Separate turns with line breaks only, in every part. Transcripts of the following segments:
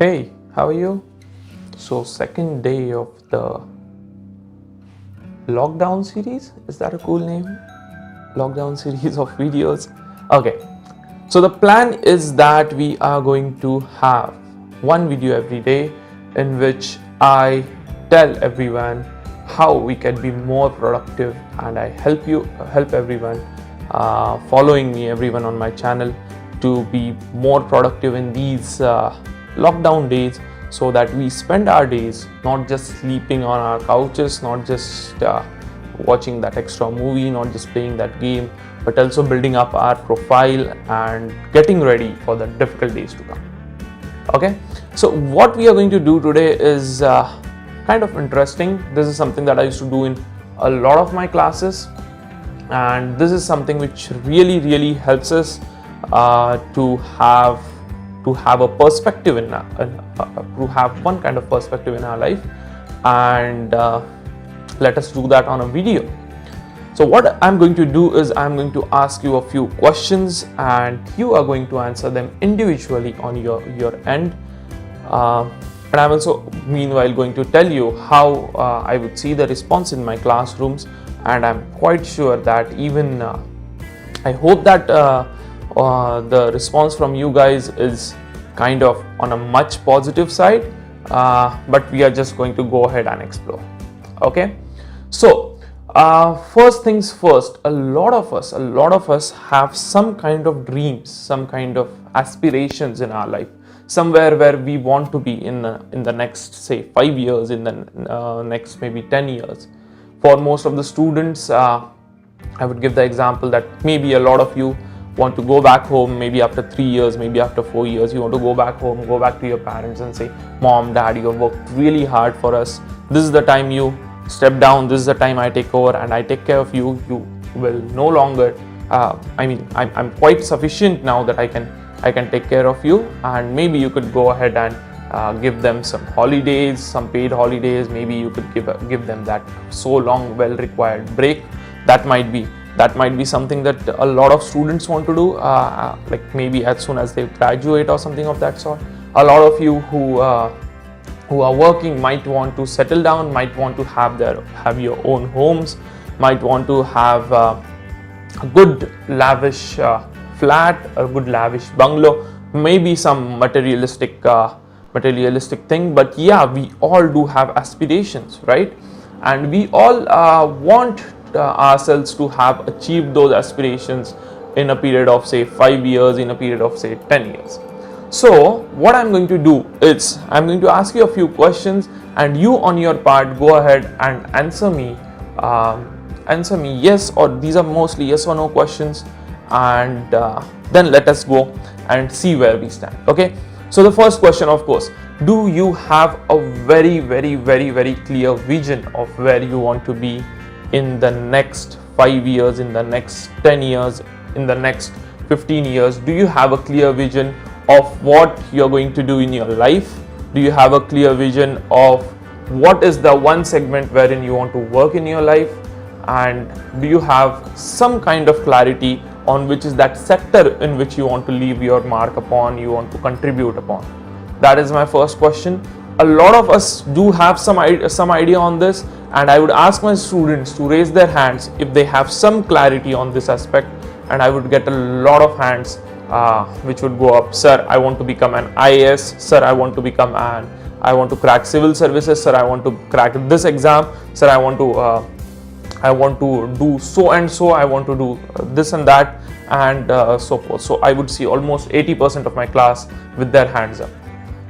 Hey, how are you? So, second day of the lockdown series, is that a cool name? Lockdown series of videos. Okay, so the plan is that we are going to have one video every day in which I tell everyone how we can be more productive, and I help everyone following me, everyone on my channel, to be more productive in these lockdown days, so that we spend our days not just sleeping on our couches, not just watching that extra movie, not just playing that game, but also building up our profile and getting ready for the difficult days to come. Okay, so what we are going to do today is kind of interesting. This is something that I used to do in a lot of my classes, and this is something which really helps us to have a perspective to have one kind of perspective in our life, and let us do that on a video. So what I'm going to do is I'm going to ask you a few questions, and you are going to answer them individually on your end, and I'm also meanwhile going to tell you how I would see the response in my classrooms, and I'm quite sure that even I hope that the response from you guys is kind of on a much positive side, but we are just going to go ahead and explore. Okay, so first things first, a lot of us have some kind of dreams, some kind of aspirations in our life, somewhere where we want to be in the next, say, 5 years, in the next maybe 10 years. For most of the students, I would give the example that maybe a lot of you want to go back home, maybe after 3 years, maybe after 4 years, you want to go back home, go back to your parents and say, Mom, Dad, you have worked really hard for us. This is the time you step down. This is the time I take over and I take care of you. You will no longer, I'm quite sufficient now that I can take care of you, and maybe you could go ahead and give them some holidays, some paid holidays. Maybe you could give them that so long well required break. That might be something that a lot of students want to do, like maybe as soon as they graduate or something of that sort. A lot of you who are working might want to settle down, might want to have your own homes, might want to have a good lavish flat, a good lavish bungalow, maybe some materialistic thing. But yeah, we all do have aspirations, right? And we all want ourselves to have achieved those aspirations in a period of, say, 5 years, in a period of, say, 10 years. So what I'm going to do is I'm going to ask you a few questions, and you on your part go ahead and answer me yes, or these are mostly yes or no questions, and then let us go and see where we stand. Okay, so the first question, of course, do you have a very clear vision of where you want to be in the next 5 years, in the next 10 years, in the next 15 years? Do you have a clear vision of what you're going to do in your life? Do you have a clear vision of what is the one segment wherein you want to work in your life? And do you have some kind of clarity on which is that sector in which you want to leave your mark upon, you want to contribute upon? That is my first question. A lot of us do have some idea on this, and I would ask my students to raise their hands if they have some clarity on this aspect, and I would get a lot of hands which would go up. Sir, I want to become an IAS. Sir, I want to crack civil services. Sir, I want to crack this exam. Sir, I want to do so and so. I want to do this and that, and so forth. So I would see almost 80% of my class with their hands up.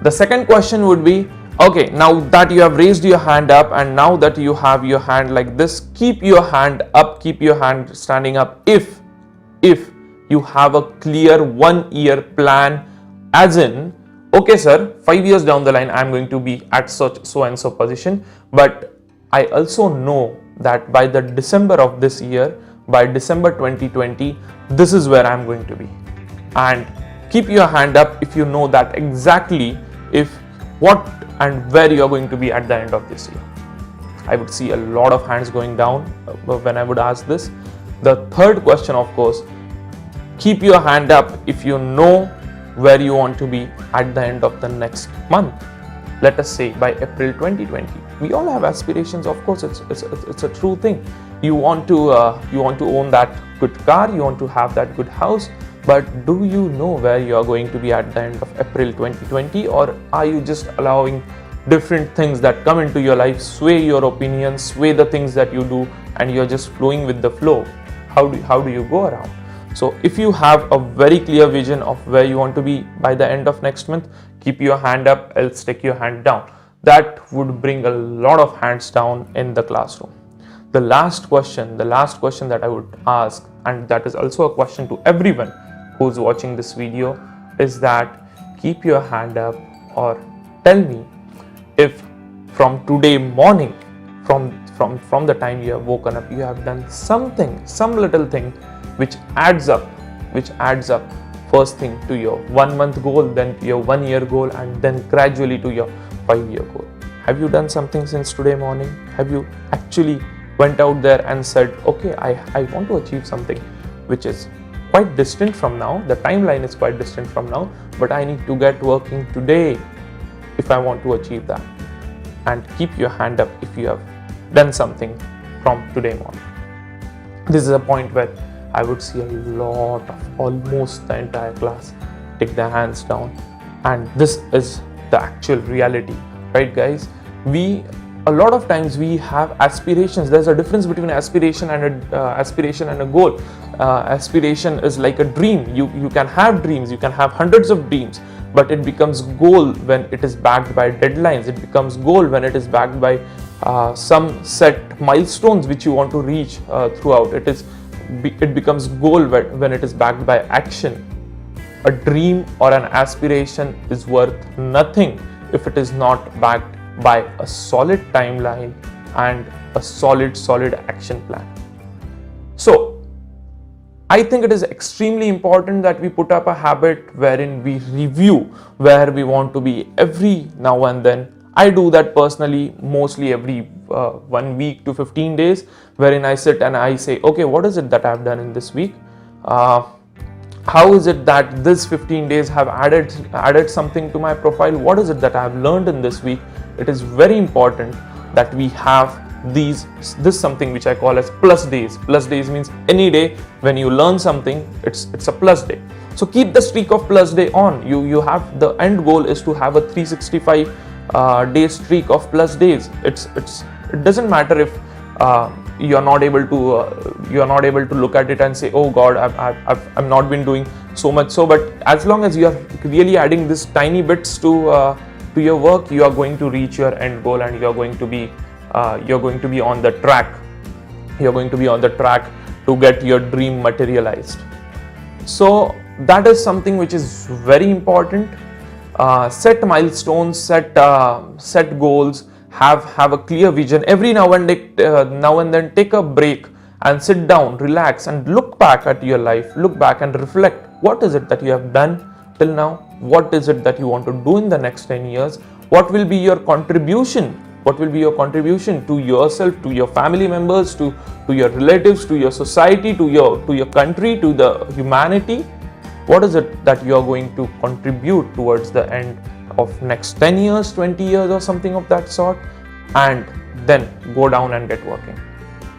The second question would be, okay, now that you have raised your hand up, and now that you have your hand like this, keep your hand up, keep your hand standing up if you have a clear 1 year plan, as in, okay sir, 5 years down the line I'm going to be at such so and so position, but I also know that by the December of this year, by December 2020, this is where I'm going to be. And keep your hand up if you know that exactly if what and where you are going to be at the end of this year. I would see a lot of hands going down when I would ask this. The third question, of course, keep your hand up if you know where you want to be at the end of the next month. Let us say by April 2020. We all have aspirations, of course. It's a true thing. You want to own that good car, you want to have that good house, but do you know where you are going to be at the end of April 2020, or are you just allowing different things that come into your life sway your opinions, sway the things that you do, and you're just flowing with the flow? How do you go around? So if you have a very clear vision of where you want to be by the end of next month, keep your hand up, else take your hand down. That would bring a lot of hands down in the classroom. The last question that I would ask, and that is also a question to everyone who's watching this video, is that keep your hand up, or tell me if from today morning, from the time you have woken up, you have done something, some little thing which adds up first thing to your 1 month goal, then to your 1 year goal, and then gradually to your 5 year goal. Have you done something since today morning? Have you actually went out there and said, okay, I want to achieve something which is quite distant from now, the timeline is quite distant from now, but I need to get working today if I want to achieve that? And keep your hand up if you have done something from today morning. This is a point where I would see a lot of, almost the entire class, take their hands down, and this is the actual reality, right guys? A lot of times we have aspirations. There's a difference between aspiration and a goal. Aspiration is like a dream. You can have dreams, you can have hundreds of dreams, but it becomes goal when it is backed by deadlines. It becomes goal when it is backed by some set milestones which you want to reach throughout. It becomes goal when it is backed by action. A dream or an aspiration is worth nothing if it is not backed by a solid timeline and a solid action plan. So I think it is extremely important that we put up a habit wherein we review where we want to be every now and then. I do that personally mostly every 1 week to 15 days, wherein I sit and I say, okay, what is it that I've done in this week? How is it that this 15 days have added something to my profile? What is it that I have learned in this week? It is very important that we have this something which I call as plus days. Plus days means any day when you learn something, it's a plus day. So keep the streak of plus day on. You have, the end goal is to have a 365 day streak of plus days. It doesn't matter if you're not able to look at it and say, oh God, I've not been doing so much. So, but as long as you are really adding these tiny bits to your work, you are going to reach your end goal, and you're going to be on the track. You're going to be on the track to get your dream materialized. So that is something which is very important. Set milestones, set goals, have a clear vision. Every now and then take a break and sit down, relax, and look back at your life. Look back and reflect. What is it that you have done till now? What is it that you want to do in the next 10 years? What will be your contribution? What will be your contribution to yourself, to your family members, to your relatives, to your society, to your country, to the humanity? What is it that you are going to contribute towards the end of next 10 years, 20 years or something of that sort? And then go down and get working.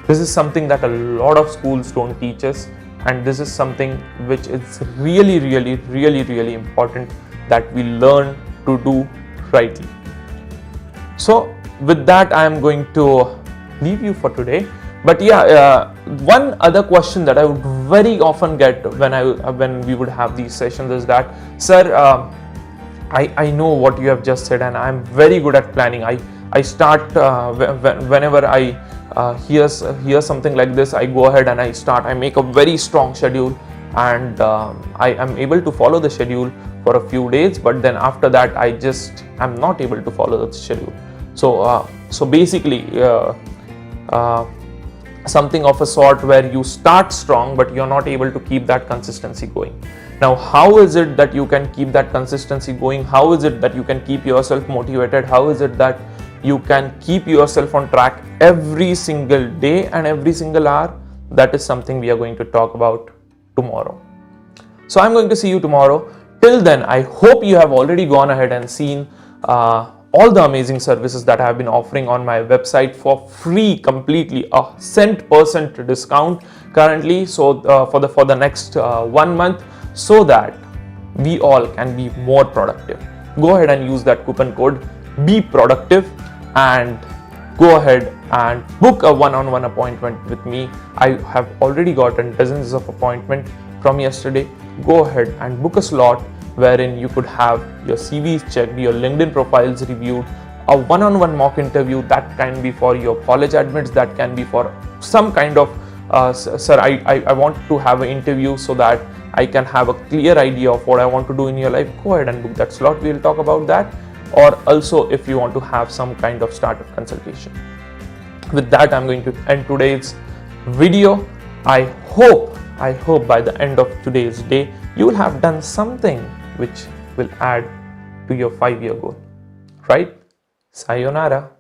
This is something that a lot of schools don't teach us, and this is something which is really important that we learn to do rightly. So with that, I am going to leave you for today. But yeah, one other question that I would very often get when we would have these sessions is that, sir, I know what you have just said, and I am very good at planning. I start whenever I hear something like this, I go ahead and I make a very strong schedule, and I am able to follow the schedule for a few days, but then after that I just am not able to follow the schedule. So basically something of a sort where you start strong but you're not able to keep that consistency going. Now, how is it that you can keep that consistency going? How is it that you can keep yourself motivated? How is it that you can keep yourself on track every single day and every single hour? That is something we are going to talk about tomorrow. So I'm going to see you tomorrow. till then, I hope you have already gone ahead and seen all the amazing services that I have been offering on my website for free, completely a cent% discount currently. So for the next 1 month, so that we all can be more productive. Go ahead and use that coupon code, be productive, and go ahead and book a one-on-one appointment with me. I have already gotten dozens of appointments from yesterday. Go ahead and book a slot wherein you could have your CVs checked, your LinkedIn profiles reviewed, a one-on-one mock interview. That can be for your college admits, that can be for some kind of sir, I want to have an interview so that I can have a clear idea of what I want to do in your life. Go ahead and book that slot. We'll talk about that. Or also if you want to have some kind of startup consultation. With that, I'm going to end today's video. I hope by the end of today's day, you will have done something which will add to your 5-year goal, right? Sayonara.